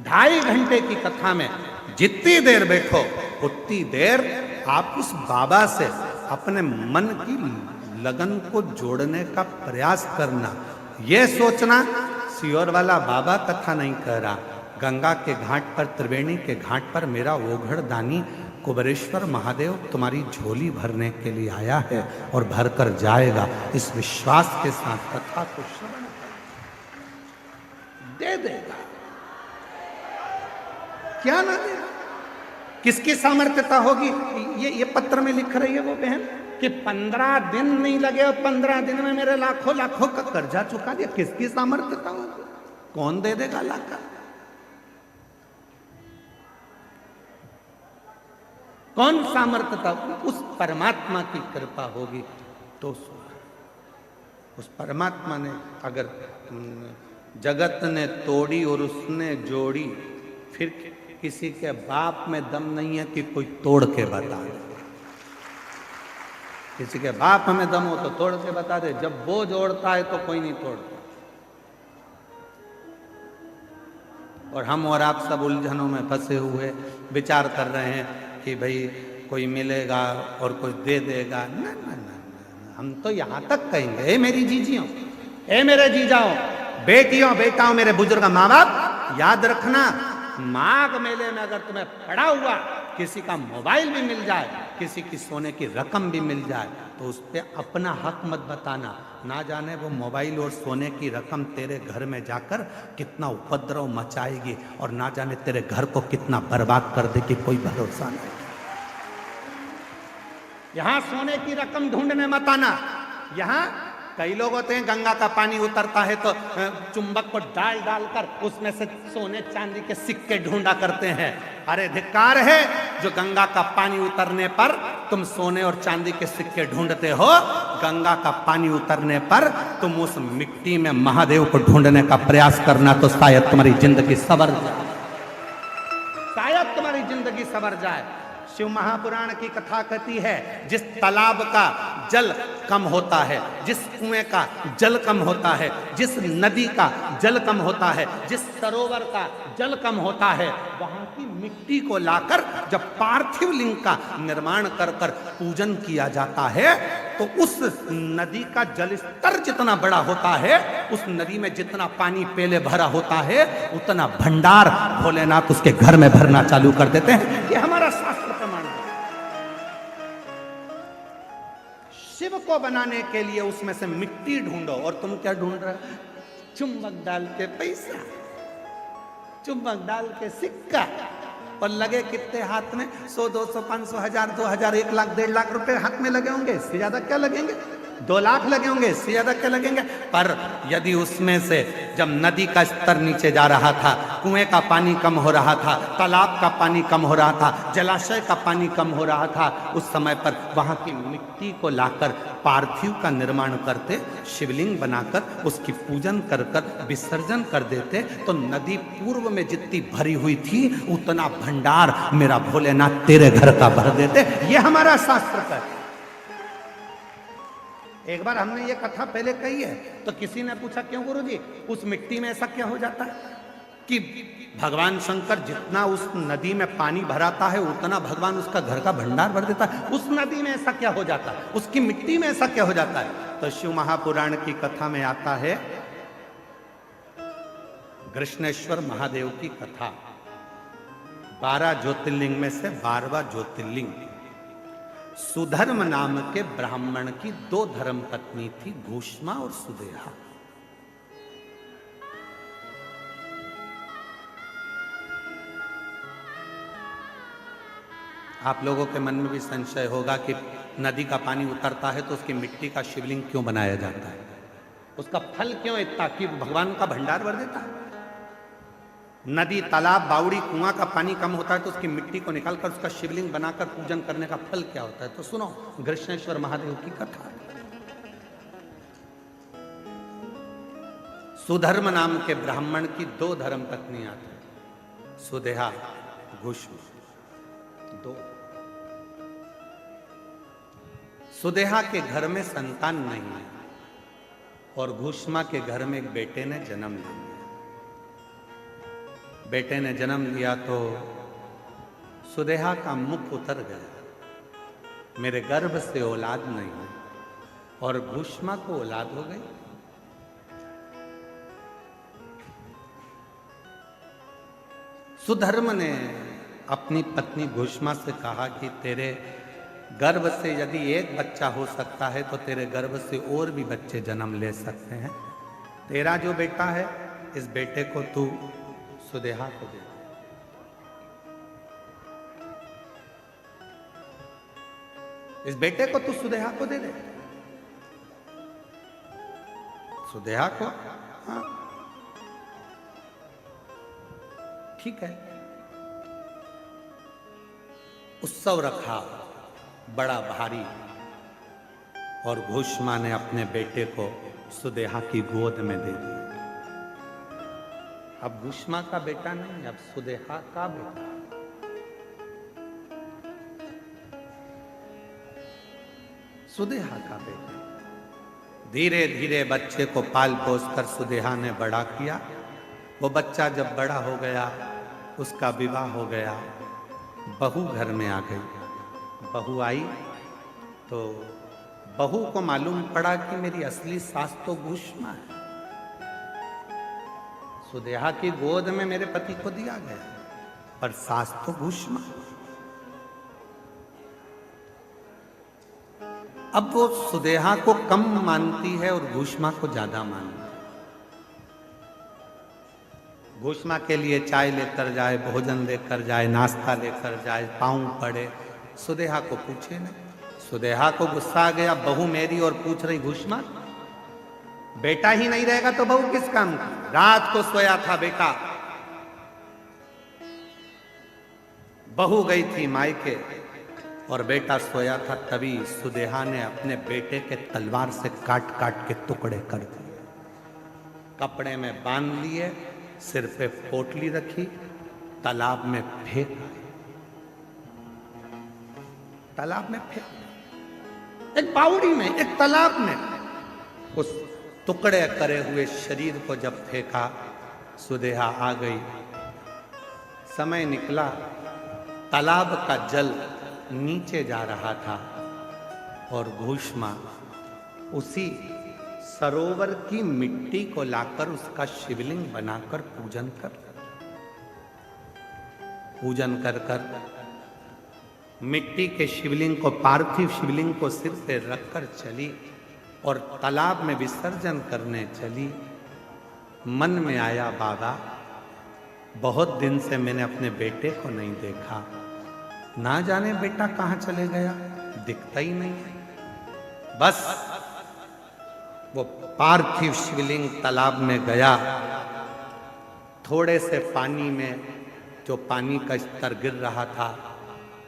[SPEAKER 1] 2.5 घंटे की कथा में जितनी देर बैठो उतनी देर आप उस बाबा से अपने मन की लगन को जोड़ने का प्रयास करना। ये सोचना सियोर वाला बाबा कथा नहीं कह रहा, गंगा के घाट पर, त्रिवेणी के घाट पर मेरा ओघड़ दानी कुबेरेश्वर महादेव तुम्हारी झोली भरने के लिए आया है और भर कर जाएगा। इस विश्वास के साथ कथा को श्रवण दे देगा, क्या ना देगा। किसकी सामर्थ्यता होगी? ये पत्र में लिख रही है वो बहन कि 15 दिन नहीं लगे और 15 दिन में मेरे लाखों लाखों का कर्जा चुका दिया। किसकी सामर्थ्यता होगी? कौन दे देगा लाख? कौन सामर्थ्यता? उस परमात्मा की कृपा होगी तो उस परमात्मा ने अगर जगत ने तोड़ी और उसने जोड़ी, फिर किसी के बाप में दम नहीं है कि कोई तोड़ के बता दे। किसी के बाप में दम हो तो तोड़ के बता दे, जब वो जोड़ता है तो कोई नहीं तोड़ता। और हम और आप सब उलझनों में फंसे हुए विचार कर रहे हैं कि भाई कोई मिलेगा और कोई दे देगा। ना ना ना, हम तो यहां तक कहेंगे, ए मेरी जीजियों, ए मेरे जीजाओं, बेटियों बेटाओं, मेरे बुजुर्ग माँ बाप, याद रखना, माघ मेले में अगर तुम्हें पड़ा हुआ किसी का मोबाइल भी मिल जाए, किसी की सोने की रकम भी मिल जाए, तो उस पर अपना हक मत बताना। ना जाने वो मोबाइल और सोने की रकम तेरे घर में जाकर कितना उपद्रव मचाएगी और ना जाने तेरे घर को कितना बर्बाद कर देगी, कोई भरोसा नहीं। यहां सोने की रकम ढूंढने मत आना। यहां कई लोग होते हैं, गंगा का पानी उतरता है तो चुंबक को डाल डालकर उसमें से सोने चांदी के सिक्के ढूंढा करते हैं। अरे धिक्कार है जो गंगा का पानी उतरने पर तुम सोने और चांदी के सिक्के ढूंढते हो। गंगा का पानी उतरने पर तुम उस मिट्टी में महादेव को ढूंढने का प्रयास करना, तो शायद तुम्हारी जिंदगी संवर जाए, शायद तुम्हारी जिंदगी संवर जाए। शिव महापुराण की कथा कहती है, जिस तालाब का जल कम होता है, जिस कुएं का जल कम होता है, जिस नदी का जल कम होता है, जिस सरोवर का जल कम होता है, वहां की मिट्टी को लाकर जब पार्थिव लिंग का निर्माण कर कर पूजन किया जाता है, तो उस नदी का जल स्तर जितना बड़ा होता है, उस नदी में जितना पानी पहले भरा होता है, उतना भंडार भोलेनाथ उसके घर में भरना चालू कर देते हैं। ये हमारा शास्त्र प्रमाण है। शिव को बनाने के लिए उसमें से मिट्टी ढूंढो, और तुम क्या ढूंढ रहे हो? चुंबक डाल के पैसा, चुंबक डाल के सिक्का, और लगे कितने हाथ में? 100, 200, 500, 1000, 2000, 1 लाख, 1.5 लाख रुपए हाथ में लगे होंगे। इससे ज्यादा क्या लगेंगे? 2 लाख लगे होंगे, इससे ज्यादा क्या लगेंगे। पर यदि उसमें से जब नदी का स्तर नीचे जा रहा था, कुएं का पानी कम हो रहा था, तालाब का पानी कम हो रहा था, जलाशय का पानी कम हो रहा था, उस समय पर वहां की मिट्टी को लाकर पार्थिव का निर्माण करते, शिवलिंग बनाकर उसकी पूजन कर कर विसर्जन कर देते, तो नदी पूर्व में जितनी भरी हुई थी उतना भंडार मेरा भोलेनाथ तेरे घर का भर देते। ये हमारा शास्त्र का है। एक बार हमने ये कथा पहले कही है, तो किसी ने पूछा क्यों गुरुजी, उस मिट्टी में ऐसा क्या हो जाता है कि भगवान शंकर जितना उस नदी में पानी भराता है उतना भगवान उसका घर का भंडार भर देता है, उस नदी में ऐसा क्या हो जाता है, उसकी मिट्टी में ऐसा क्या हो जाता है। तो शिव महापुराण की कथा में आता है कृष्णेश्वर महादेव की कथा। 12 ज्योतिर्लिंग में से 12वां ज्योतिर्लिंग। सुधर्म नाम के ब्राह्मण की 2 धर्म पत्नी थी, भूष्मा और सुदेहा। आप लोगों के मन में भी संशय होगा कि नदी का पानी उतरता है तो उसकी मिट्टी का शिवलिंग क्यों बनाया जाता है, उसका फल क्यों इतना कि भगवान का भंडार भर देता है। नदी, तालाब, बावड़ी, कुआं का पानी कम होता है तो उसकी मिट्टी को निकालकर उसका शिवलिंग बनाकर पूजन करने का फल क्या होता है। तो सुनो कृष्णेश्वर महादेव की कथा। सुधर्म नाम के ब्राह्मण की 2 धर्म पत्नियां थी, सुदेहा, भूष्मा, 2। सुदेहा के घर में संतान नहीं है और भूष्मा के घर में एक बेटे ने जन्म लिया। बेटे ने जन्म लिया तो सुदेहा का मुख उतर गया, मेरे गर्भ से औलाद नहीं हुई, और भूष्मा को औलाद हो गई। सुधर्म ने अपनी पत्नी भूष्मा से कहा कि तेरे गर्भ से यदि एक बच्चा हो सकता है तो तेरे गर्भ से और भी बच्चे जन्म ले सकते हैं। तेरा जो बेटा है इस बेटे को तू सुदेहा को दे। इस बेटे को तू सुदेहा को दे दे। सुदेहा को, हाँ ठीक है। उत्सव रखा बड़ा भारी और भूष्मा ने अपने बेटे को सुदेहा की गोद में दे दिया। अब भूष्मा का बेटा नहीं, अब सुदेहा का बेटा। सुदेहा का बेटा। धीरे धीरे बच्चे को पाल पोस कर सुदेहा ने बड़ा किया। वो बच्चा जब बड़ा हो गया, उसका विवाह हो गया, बहू घर में आ गई। बहू आई तो बहू को मालूम पड़ा कि मेरी असली सास तो भूष्मा है। सुदेहा की गोद में मेरे पति को दिया गया, पर सास तो भूष्मा। अब वो सुदेहा को कम मानती है और भूष्मा को ज्यादा मानती है। भूष्मा के लिए चाय लेकर जाए, भोजन लेकर जाए, नाश्ता लेकर जाए, पाँव पड़े, सुदेहा को पूछे नहीं। सुदेहा को गुस्सा आ गया, बहू मेरी और पूछ रही भूष्मा। बेटा ही नहीं रहेगा तो बहू किस काम की। रात को सोया था बेटा, बहू गई थी मायके और बेटा सोया था। तभी सुदेहा ने अपने बेटे के तलवार से काट काट के टुकड़े कर दिए, कपड़े में बांध लिए, सिर पे पोटली रखी, तालाब में फेंक। तालाब में फेंक, एक बावड़ी में, एक तालाब में। उस टुकड़े करे हुए शरीर को जब फेंका, सुदेहा आ गई। समय निकला, तालाब का जल नीचे जा रहा था और भूष्मा उसी सरोवर की मिट्टी को लाकर उसका शिवलिंग बनाकर पूजन कर मिट्टी के शिवलिंग को, पार्थिव शिवलिंग को सिर पे रखकर चली और तालाब में विसर्जन करने चली। मन में आया, बाबा बहुत दिन से मैंने अपने बेटे को नहीं देखा, ना जाने बेटा कहाँ चले गया, दिखता ही नहीं। बस वो पार्थिव शिवलिंग तालाब में गया। थोड़े से पानी में जो पानी का स्तर गिर रहा था,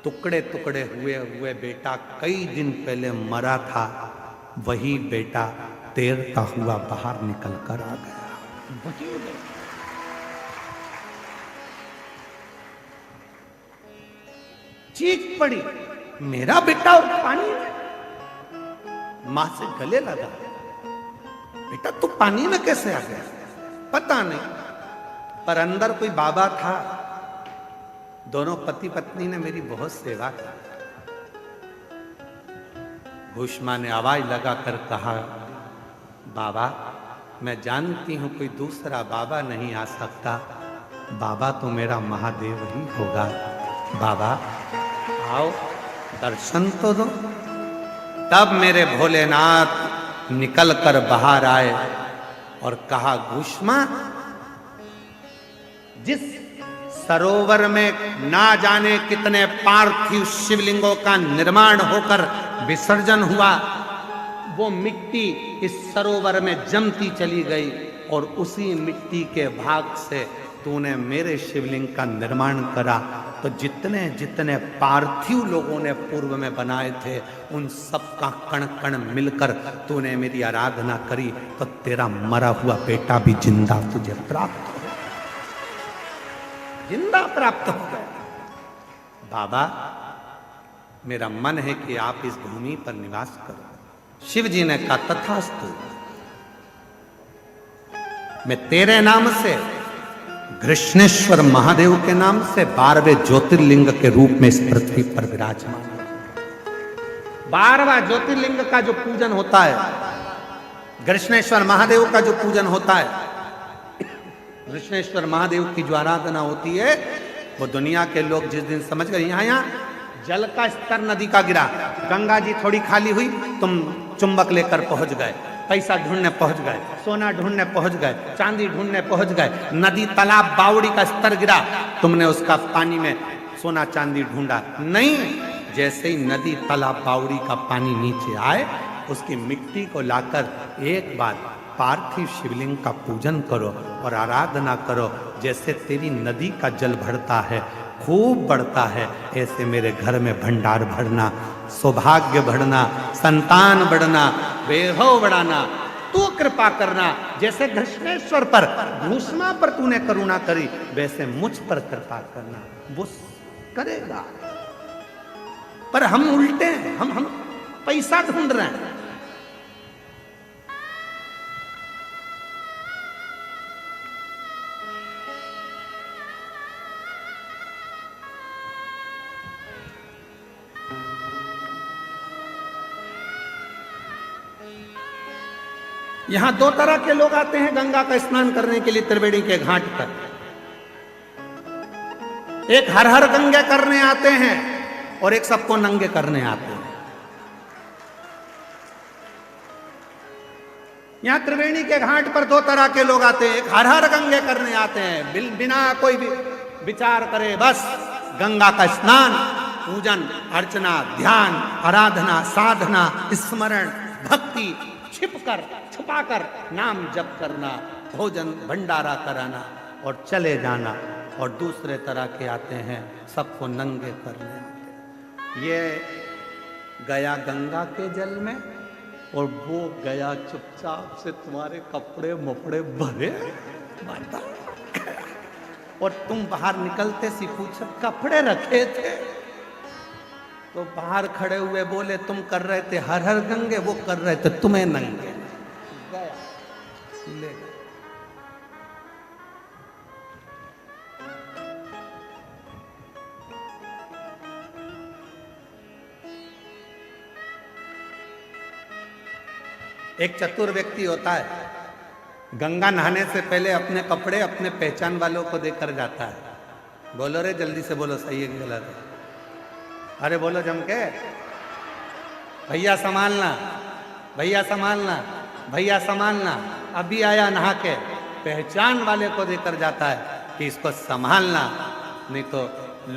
[SPEAKER 1] टुकड़े टुकड़े हुए हुए बेटा कई दिन पहले मरा था, वही बेटा तैरता हुआ बाहर निकल कर आ गया। चीख पड़ी, मेरा बेटा और पानी में। मां से गले लगा, बेटा तू पानी में कैसे आ गया? पता नहीं, पर अंदर कोई बाबा था। दोनों पति पत्नी ने मेरी बहुत सेवा की। भूष्मा ने आवाज लगाकर कहा, बाबा मैं जानती हूं कोई दूसरा बाबा नहीं आ सकता, बाबा तो मेरा महादेव ही होगा। बाबा आओ दर्शन तो दो। तब मेरे भोलेनाथ निकल कर बाहर आए और कहा, भूष्मा जिस सरोवर में ना जाने कितने पार्थिव शिवलिंगों का निर्माण होकर विसर्जन हुआ, वो मिट्टी इस सरोवर में जमती चली गई और उसी मिट्टी के भाग से तूने मेरे शिवलिंग का निर्माण करा। तो जितने जितने पार्थिव लोगों ने पूर्व में बनाए थे, उन सब का कण कण मिलकर तूने मेरी आराधना करी, तो तेरा मरा हुआ बेटा भी जिंदा तुझे प्राप्त हो, जिंदा प्राप्त हो गया। बाबा मेरा मन है कि आप इस भूमि पर निवास करो। शिव जी ने कहा, तथास्तु, मैं तेरे नाम से, कृष्णेश्वर महादेव के नाम से 12वें ज्योतिर्लिंग के रूप में इस पृथ्वी पर विराजमान हूं। 12वां ज्योतिर्लिंग का जो पूजन होता है, कृष्णेश्वर महादेव का जो पूजन होता है, कृष्णेश्वर महादेव की जो आराधना होती है, वो दुनिया के लोग जिस दिन समझ गए, यहाँ जल का स्तर नदी का गिरा, गंगा जी थोड़ी खाली हुई, तुम चुंबक लेकर पहुंच गए, पैसा ढूंढने पहुंच गए, सोना ढूंढने पहुंच गए, चांदी ढूंढने पहुंच गए, नदी तालाब बावड़ी का स्तर गिरा, तुमने उसका पानी में सोना चांदी ढूंढा नहीं। जैसे ही नदी तालाब बावड़ी का पानी नीचे आए, उसकी मिट्टी को लाकर एक बार पार्थिव शिवलिंग का पूजन करो और आराधना करो। जैसे तेरी नदी का जल बढ़ता है, खूब बढ़ता है, ऐसे मेरे घर में भंडार भरना, सौभाग्य बढ़ना, संतान बढ़ना, वैभव बढ़ाना, तू कृपा करना। जैसे कृष्णेश्वर पर, भूष्मा पर तूने करुणा करी, वैसे मुझ पर कृपा करना। वो करेगा, पर हम उल्टे हैं, हम पैसा ढूंढ रहे हैं। यहां दो तरह के लोग आते हैं गंगा का स्नान करने के लिए त्रिवेणी के घाट पर। एक हर हर गंगे करने आते हैं और एक सबको नंगे करने आते हैं। यहां त्रिवेणी के घाट पर दो तरह के लोग आते हैं। एक हर हर गंगे करने आते हैं, बिना कोई भी विचार करे, बस गंगा का स्नान, पूजन अर्चना, ध्यान, आराधना, साधना, स्मरण, भक्ति, छिपकर छुपाकर नाम जप करना, भोजन भंडारा कराना और चले जाना। और दूसरे तरह के आते हैं, सबको नंगे करने आते। ये गया गंगा के जल में और वो गया चुपचाप से तुम्हारे कपड़े मपड़े भरे और तुम बाहर निकलते सी पूछा कपड़े रखे थे, तो बाहर खड़े हुए बोले तुम कर रहे थे हर हर गंगे, वो कर रहे थे तुम्हें नंगे। गया ले एक चतुर व्यक्ति होता है, गंगा नहाने से पहले अपने कपड़े अपने पहचान वालों को देकर जाता है। बोलो रे जल्दी से बोलो, सही है कि गलत है? अरे बोलो जम के, भैया संभालना, भैया संभालना, भैया संभालना। अभी आया नहा के, पहचान वाले को देकर जाता है कि इसको संभालना, नहीं तो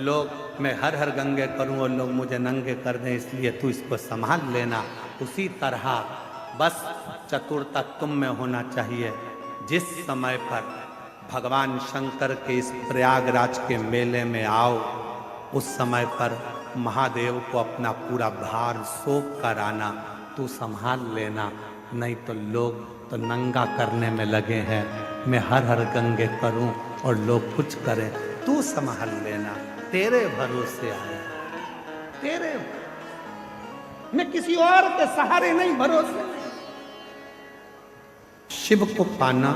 [SPEAKER 1] लोग मैं हर हर गंगे करूं और लोग मुझे नंगे कर दें, इसलिए तू इसको संभाल लेना। उसी तरह बस चतुरता तुम में होना चाहिए। जिस समय पर भगवान शंकर के इस प्रयागराज के मेले में आओ, उस समय पर महादेव को अपना पूरा भार सौंप कर आना। तू संभाल लेना, नहीं तो लोग तो नंगा करने में लगे हैं। मैं हर हर गंगे करूं और लोग कुछ करें, तू संभाल लेना। तेरे भरोसे आया, तेरे, मैं किसी और के सहारे नहीं, भरोसे नहीं। शिव को पाना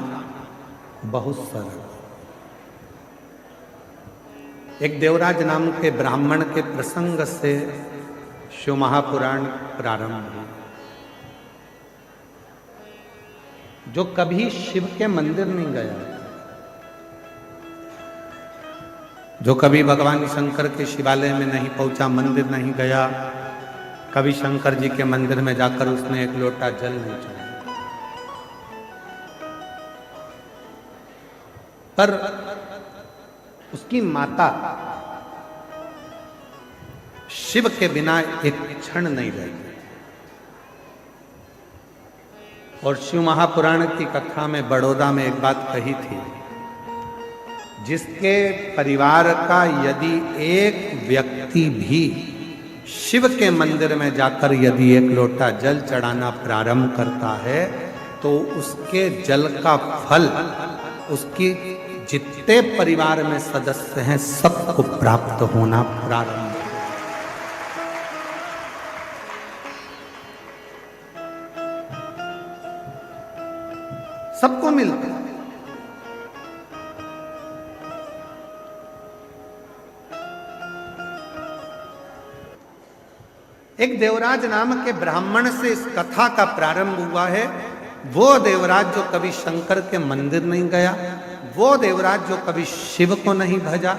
[SPEAKER 1] बहुत सरल। एक देवराज नाम के ब्राह्मण के प्रसंग से शिव महापुराण प्रारंभ हुआ। जो कभी शिव के मंदिर नहीं गया, जो कभी भगवान शंकर के शिवालय में नहीं पहुंचा, मंदिर नहीं गया, कभी शंकर जी के मंदिर में जाकर उसने एक लोटा जल नहीं चढ़ाया, पर उसकी माता शिव के बिना एक क्षण नहीं रही। और शिव महापुराण की कथा में बड़ौदा में एक बात कही थी, जिसके परिवार का यदि एक व्यक्ति भी शिव के मंदिर में जाकर यदि एक लोटा जल चढ़ाना प्रारंभ करता है, तो उसके जल का फल उसकी जितने परिवार में सदस्य हैं सबको प्राप्त होना प्रारंभ। सबको मिलता है। एक देवराज नाम के ब्राह्मण से इस कथा का प्रारंभ हुआ है। वो देवराज जो कभी शंकर के मंदिर नहीं गया, वो देवराज जो कभी शिव को नहीं भजा,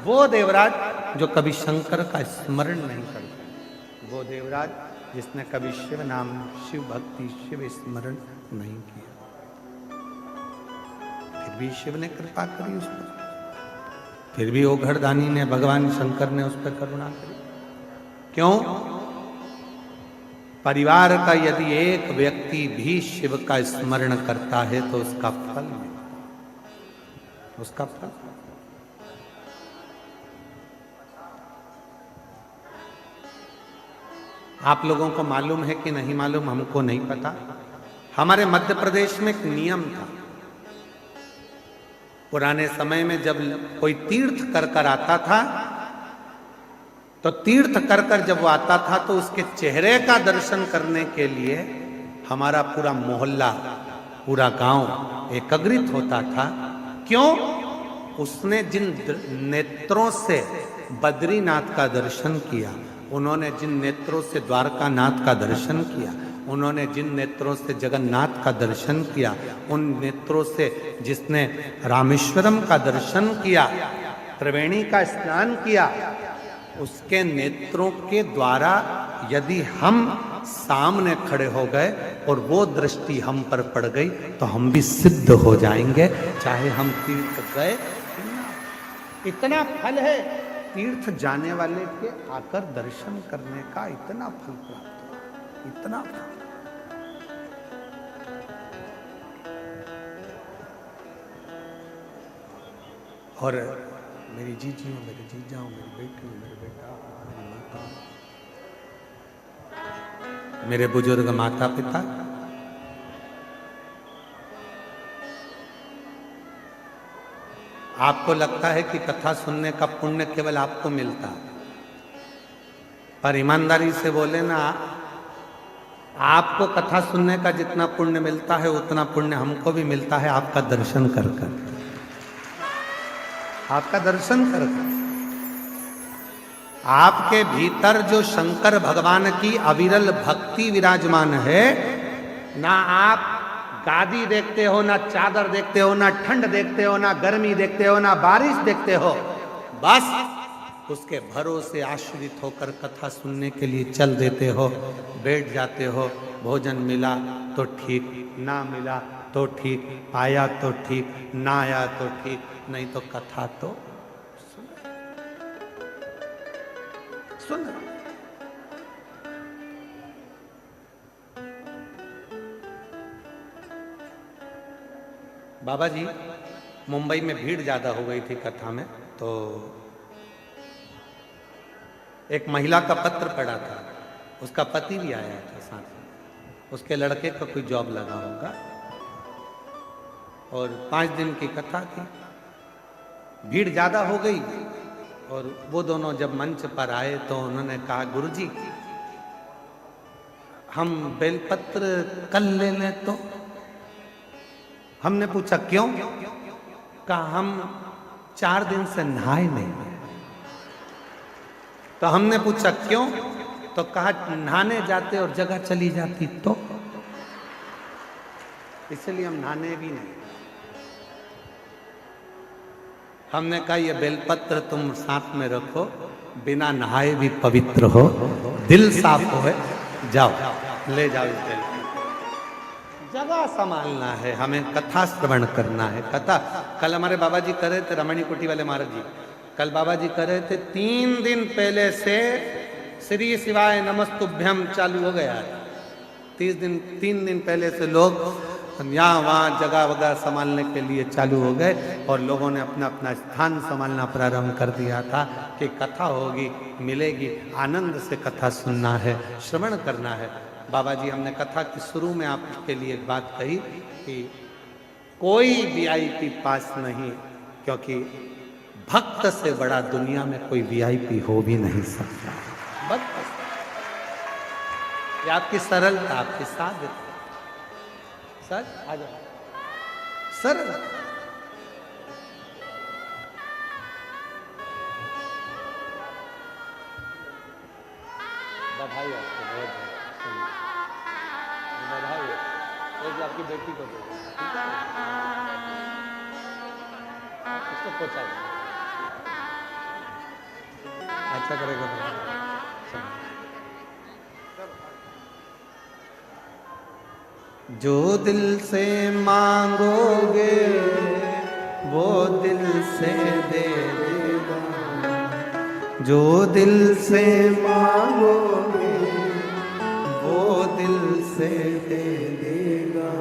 [SPEAKER 1] वो देवराज जो कभी शंकर का स्मरण नहीं करता, वो देवराज जिसने कभी शिव नाम, शिव भक्ति, शिव स्मरण नहीं किया, फिर भी शिव ने कृपा करी उस पर, फिर भी ओघड़दानी ने, भगवान शंकर ने उस पर करुणा करी। क्यों? परिवार का यदि एक व्यक्ति भी शिव का स्मरण करता है तो उसका फल मिलता, उसका फल। आप लोगों को मालूम है कि नहीं मालूम, हमको नहीं पता। हमारे मध्य प्रदेश में एक नियम था, पुराने समय में जब कोई तीर्थ कर कर आता था, तो तीर्थ कर कर जब वो आता था तो उसके चेहरे का दर्शन करने के लिए हमारा पूरा मोहल्ला, पूरा गांव एकत्रित होता था। क्यों? उसने जिन नेत्रों से बद्रीनाथ का दर्शन किया, उन्होंने जिन नेत्रों से द्वारकानाथ का दर्शन किया, उन्होंने जिन नेत्रों से जगन्नाथ का दर्शन किया, उन नेत्रों से जिसने रामेश्वरम का दर्शन किया, त्रिवेणी का स्नान किया, उसके नेत्रों के द्वारा यदि हम सामने खड़े हो गए और वो दृष्टि हम पर पड़ गई तो हम भी सिद्ध हो जाएंगे, चाहे हम तीर्थ गए। इतना फल है तीर्थ जाने वाले के आकर दर्शन करने का, इतना फल प्राप्त हो, इतना फल। और मेरी जीजी हो, मेरे जीजा हो, मेरी बेटी हो, मेरे बेटा, मेरी माता, मेरे बुजुर्ग माता पिता, आपको लगता है कि कथा सुनने का पुण्य केवल आपको मिलता है, पर ईमानदारी से बोले ना, आपको कथा सुनने का जितना पुण्य मिलता है उतना पुण्य हमको भी मिलता है आपका दर्शन कर कर, आपका दर्शन कर कर। आपके भीतर जो शंकर भगवान की अविरल भक्ति विराजमान है, ना आप गादी देखते हो, ना चादर देखते हो, ना ठंड देखते हो, ना गर्मी देखते हो, ना बारिश देखते हो, बस उसके भरोसे आश्रित होकर कथा सुनने के लिए चल देते हो, बैठ जाते हो। भोजन मिला तो ठीक, ना मिला तो ठीक, आया तो ठीक, ना आया तो ठीक, नहीं तो कथा तो सुन। बाबा जी मुंबई में भीड़ ज़्यादा हो गई थी कथा में, तो एक महिला का पत्र पड़ा था, उसका पति भी आया था साथ में, उसके लड़के का कोई जॉब लगा होगा, और 5 दिन की कथा थी। भीड़ ज़्यादा हो गई और वो दोनों जब मंच पर आए तो उन्होंने कहा, गुरुजी हम बेलपत्र कल ले लें तो? हमने पूछा क्यों? कहा हम 4 दिन से नहाए नहीं। तो हमने पूछा क्यों? तो कहा नहाने जाते और जगह चली जाती तो, इसलिए हम नहाने भी नहीं। हमने कहा ये बेलपत्र तुम साथ में रखो, बिना नहाए भी पवित्र हो, दिल साफ हो, जाओ ले जाओ इस बेलपत्र। जगह संभालना है, हमें कथा श्रवण करना है। कथा कल हमारे बाबा जी कर रहे थे, रमणी कुटी वाले महाराज जी कल बाबा जी कर रहे थे, 3 दिन पहले से श्री शिवाय नमस्तुभ्यम चालू हो गया है। 3 दिन पहले से लोग यहाँ वहाँ जगह वगैरह संभालने के लिए चालू हो गए और लोगों ने अपना अपना स्थान संभालना प्रारंभ कर दिया था कि कथा होगी, मिलेगी, आनंद से कथा सुनना है, श्रवण करना है। बाबा जी हमने कथा के शुरू में आपके लिए एक बात कही कि कोई वीआईपी पास नहीं, क्योंकि भक्त से बड़ा दुनिया में कोई वीआईपी हो भी नहीं सकता। भक्त ये आपकी सरलता, आपकी साधना। सर आ जाओ, सरल। बधाई आपको, बहुत बधाई है। एक आपकी बेटी को दो, ठीक है, उसको पहुंचा दो, अच्छा करेगा। जो दिल से मांगोगे वो दिल से दे देगा, जो दिल से मांगोगे वो दिल से दे देगा।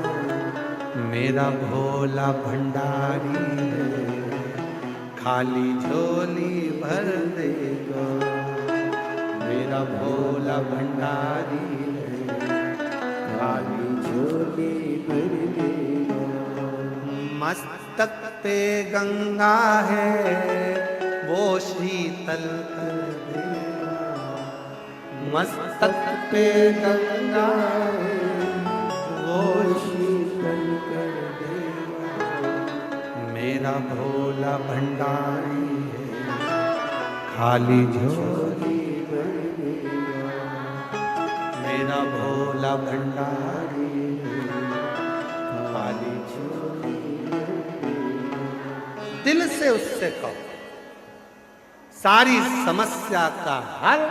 [SPEAKER 1] मेरा भोला भंडारी है, खाली झोली भर देगा। मेरा भोला भंडारी है, खाली झोली भर देगा। मस्तक पे गंगा है वो शीतल कर देगा। मस्तक पे गंगा है वो शीतल कर देगा। मेरा भोला भंडारी है, खाली झोली भर देगा। मेरा भोला भंडारी है, खाली झोली भर देगा। दिल से उससे कहो, सारी समस्या का हल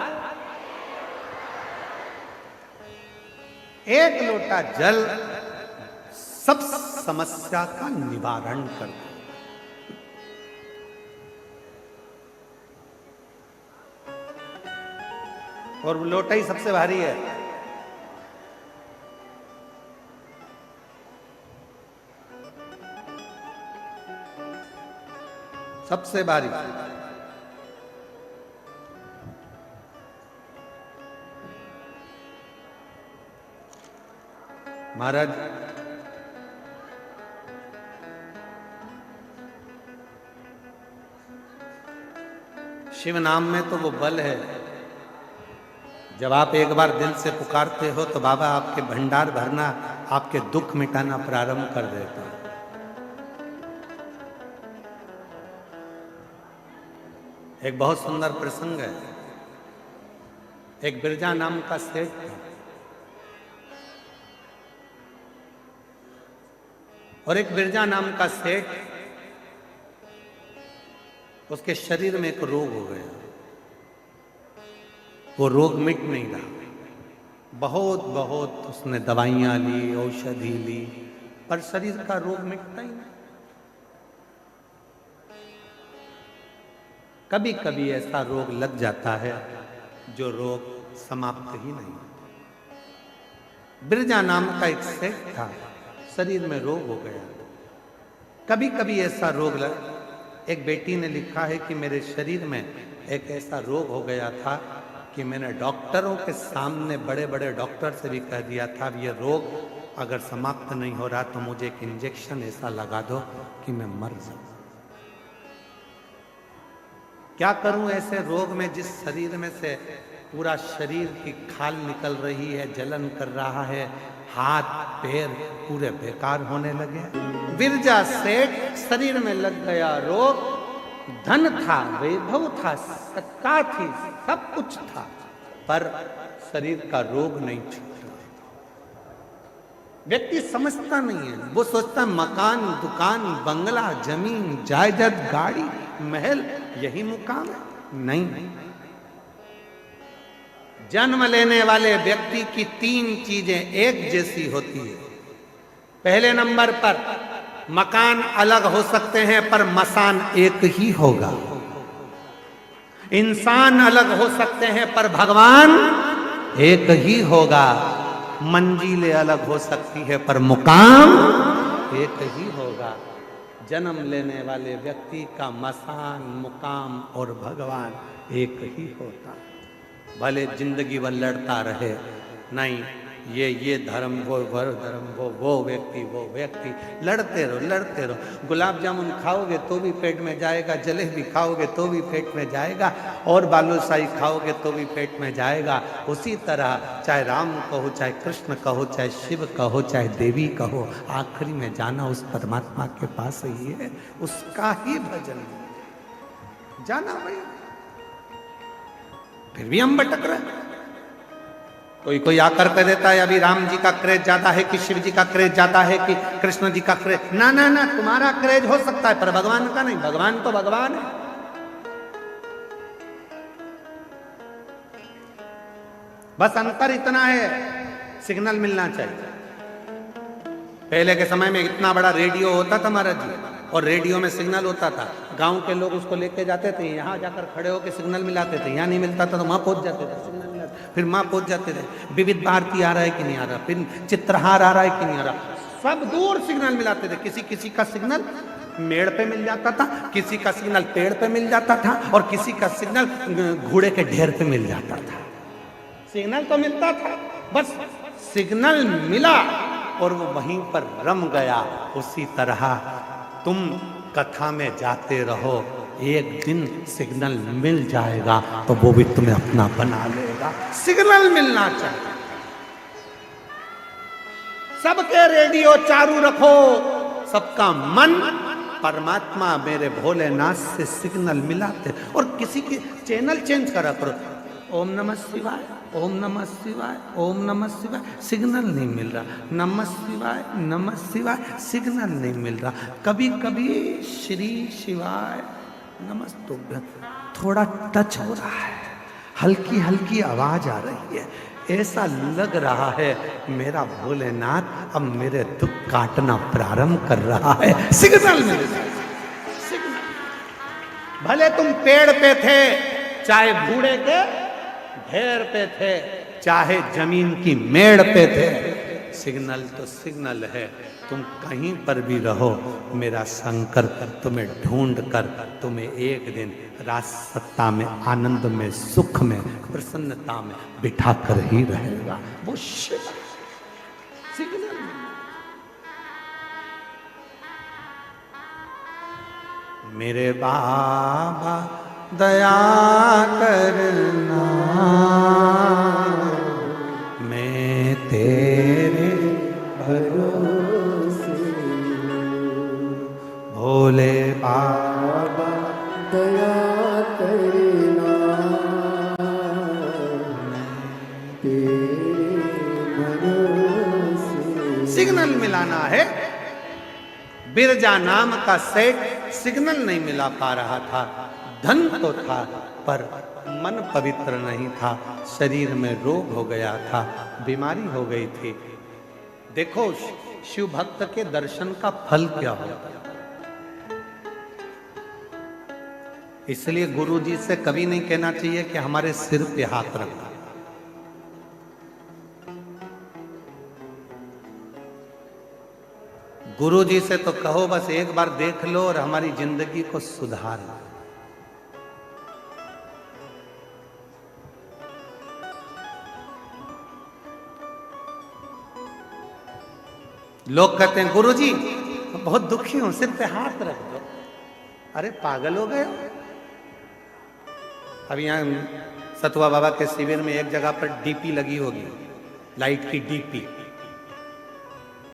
[SPEAKER 1] एक लोटा जल सब समस्या का निवारण कर दे। और वो लोटा ही सबसे भारी है। सबसे भारी। महाराज शिव नाम में तो वो बल है, जब आप एक बार दिल से पुकारते हो तो बाबा आपके भंडार भरना, आपके दुख मिटाना प्रारंभ कर देते हैं। एक बहुत सुंदर प्रसंग है। एक बिरजा नाम का सेठ था और एक बिरजा नाम का सेठ, उसके शरीर में एक रोग हो गया। वो रोग मिट नहीं रहा। बहुत बहुत उसने दवाइयां ली, औषधि ली, पर शरीर का रोग मिटता ही नहीं। कभी कभी ऐसा रोग लग जाता है जो रोग समाप्त ही नहीं। बिरजा नाम का एक सेठ था, शरीर में रोग हो गया। कभी कभी ऐसा रोग एक बेटी ने लिखा है कि मेरे शरीर में एक ऐसा रोग हो गया था कि मैंने डॉक्टरों के सामने बड़े बड़े डॉक्टर से भी कह दिया था ये रोग अगर समाप्त नहीं हो रहा तो मुझे एक इंजेक्शन ऐसा लगा दो कि मैं मर जाऊं। क्या करूं ऐसे रोग में जिस शरीर में से पूरा शरीर की खाल निकल रही है, जलन कर रहा है, हाथ पैर पूरे बेकार होने लगे। विरजा सेठ शरीर में लग गया रोग, धन था, वैभव था, सत्ता थी, सब कुछ था, पर शरीर का रोग नहीं छूट रहा। व्यक्ति समझता नहीं है, वो सोचता मकान, दुकान, बंगला, जमीन, जायदाद, गाड़ी, महल यही मुकाम है। नहीं, जन्म लेने वाले व्यक्ति की 3 चीजें एक जैसी होती है। पहले नंबर पर मकान अलग हो सकते हैं पर मसान एक ही होगा। इंसान अलग हो सकते हैं पर भगवान एक ही होगा। मंजिलें अलग हो सकती है पर मुकाम एक ही होगा। जन्म लेने वाले व्यक्ति का मसान, मुकाम और भगवान एक ही होता। भले जिंदगी भर लड़ता रहे, नहीं ये धर्म, वो धर्म, वो व्यक्ति, लड़ते रहो। गुलाब जामुन खाओगे तो भी पेट में जाएगा, जलेबी खाओगे तो भी पेट में जाएगा, और बालूशाही खाओगे तो भी पेट में जाएगा। उसी तरह चाहे राम कहो, चाहे कृष्ण कहो, चाहे शिव कहो, चाहे देवी कहो, आखिरी में जाना उस परमात्मा के पास ही है, उसका ही भजन जाना भाई। फिर भी हम भटक रहे। कोई आकर कह देता है अभी राम जी का क्रेज ज्यादा है कि शिव जी का क्रेज ज्यादा है कि कृष्ण जी का क्रेज। ना, तुम्हारा क्रेज हो सकता है पर भगवान का नहीं। भगवान तो भगवान है। बस अंतर इतना है, सिग्नल मिलना चाहिए। पहले के समय में इतना बड़ा रेडियो होता था महाराज जी, और रेडियो में सिग्नल होता था। गांव के लोग उसको लेके जाते थे, यहाँ जाकर खड़े होकर सिग्नल मिलाते थे। यहाँ नहीं मिलता था तो वहां पहुंच जाते थे, सिग्नल मिलाते, फिर वहां पहुंच जाते थे। विविध भारती आ रहा है कि नहीं आ रहा, फिर चित्रहार आ रहा है कि नहीं आ रहा, सब दूर सिग्नल मिलाते थे। किसी का सिग्नल मेड़ पे मिल जाता था, किसी का सिग्नल पेड़ पे मिल जाता था, और किसी का सिग्नल घोड़े के ढेर पे मिल जाता था। सिग्नल तो मिलता था, बस सिग्नल मिला और वो वहीं पर रम गया। उसी तरह तुम कथा में जाते रहो, एक दिन सिग्नल मिल जाएगा तो वो भी तुम्हें अपना बना लेगा। सिग्नल मिलना चाहिए। सबके रेडियो चालू रखो, सबका मन परमात्मा मेरे भोलेनाथ से सिग्नल मिलाते, और किसी की चैनल चेंज करा करो। ओम नमः शिवाय, ओम नमः शिवाय, ओम नमः शिवाय, सिग्नल नहीं मिल रहा। नमः शिवाय, नमः शिवाय, सिग्नल नहीं मिल रहा। कभी कभी श्री शिवाय नमस्तुभ्यं थोड़ा टच हो रहा है, हल्की हल्की आवाज आ रही है, ऐसा लग रहा है मेरा भोलेनाथ अब मेरे दुख काटना प्रारंभ कर रहा है। सिग्नल मिल रहा है, सिग्नल। भले तुम पेड़ पे थे, चाहे बूढ़े के ढेर पे थे, चाहे जमीन की मेड़ पे थे, सिग्नल तो सिग्नल है। तुम कहीं पर भी रहो, मेरा शंकर तुम्हें ढूंढ कर तुम्हें एक दिन राज सत्ता में, आनंद में, सुख में, प्रसन्नता में बिठा कर ही रहेगा। वो शिव सिग्नल। मेरे बाबा दया करना, मैं तेरे
[SPEAKER 2] भरोसे
[SPEAKER 1] भोले बाबा
[SPEAKER 2] दया करना, तेरे भरोसे।
[SPEAKER 1] सिग्नल मिलाना है। बिरजा नाम का सेठ सिग्नल नहीं मिला पा रहा था। धन तो था पर मन पवित्र नहीं था, शरीर में रोग हो गया था, बीमारी हो गई थी। देखो शिव भक्त के दर्शन का फल क्या होता है। इसलिए गुरु जी से कभी नहीं कहना चाहिए कि हमारे सिर पे हाथ रखो। गुरु जी से तो कहो बस एक बार देख लो और हमारी जिंदगी को सुधार लो। लोग कहते हैं गुरु जी बहुत दुखी हूं, सिर पे हाथ रख दो। अरे पागल हो गए हो? अब यहाँ सतुआ बाबा के शिविर में एक जगह पर डीपी लगी होगी, लाइट की डीपी,